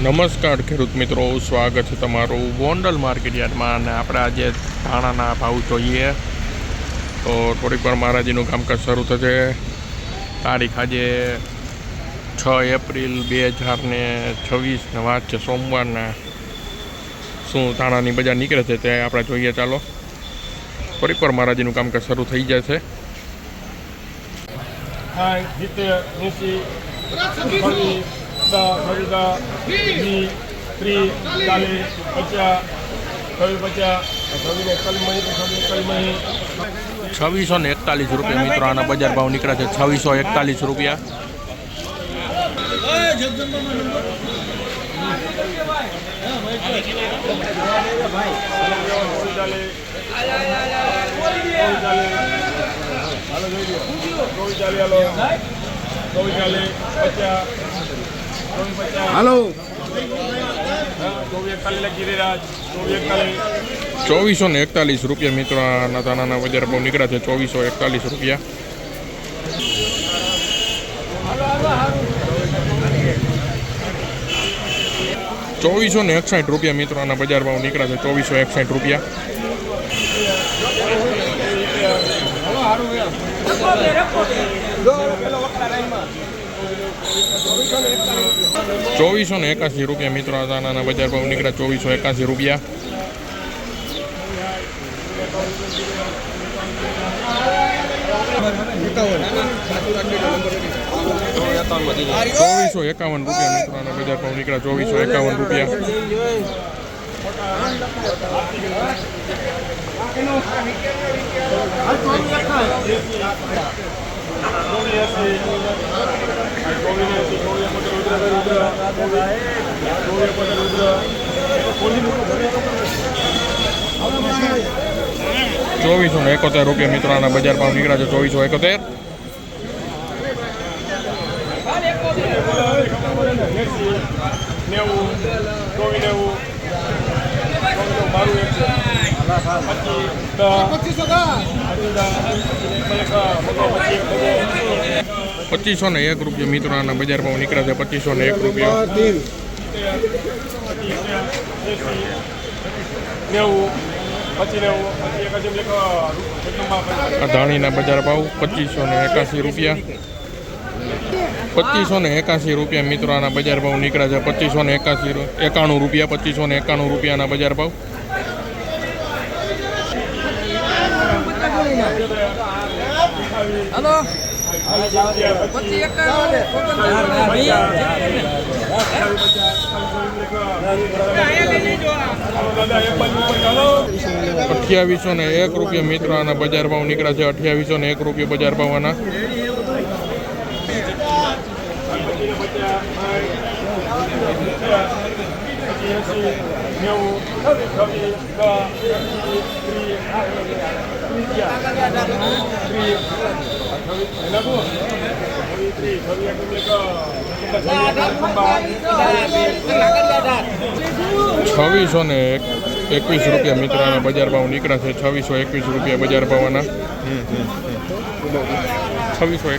નમસ્કાર ખેડૂત મિત્રો, સ્વાગત છે તમારું ગોંડલ માર્કેટ યાર્ડમાં. અને આપણે આજે ધાણાના ભાવ જોઈએ તો થોડીક વાર મારાજીનું કામકાજ શરૂ થશે. તારીખ આજે 6 એપ્રિલ 2026 વાત છે, સોમવારના. શું ધાણાની બજાર નીકળે છે તે આપણે જોઈએ. ચાલો, થોડીક વાર મારાજીનું કામકાજ શરૂ થઈ જશે. ₹2641 મિત્રો આના બજાર ભાવ નીકળ્યા છે. ₹2641. હાલો, ₹2441 મિત્રો આના ધાણાના બજાર ભાવ નીકળ્યા છે. ₹2441. ₹2461 મિત્રો આના બજાર ભાવ નીકળ્યા છે. ₹2461. ₹2481 મિત્રો આ ધાણાના બજાર ભાવ નીકળ્યા. ₹2481. ₹2451 મિત્રો આના બજાર ભાવ નીકળ્યા. ₹2451. ₹2471 મિત્રો આના બજાર ભાવ નીકળ્યા છે. 2471. ₹2501 મિત્રો આના બજાર ભાવ નીકળ્યા છે. ₹2501. ધાણીના બજાર ભાવ ₹2581. ₹2581 મિત્રો આના બજાર ભાવ નીકળ્યા છે. ₹2591. ₹2591 બજાર ભાવ. હાલો, ₹2801 મિત્રો આના બજાર ભાવ નીકળ્યા છે. ₹2801 બજાર ભાવ આના. ₹2621 મિત્રો આના બજાર ભાવ નીકળ્યા છે. ₹2621 બજાર ભાવ આના. 2621.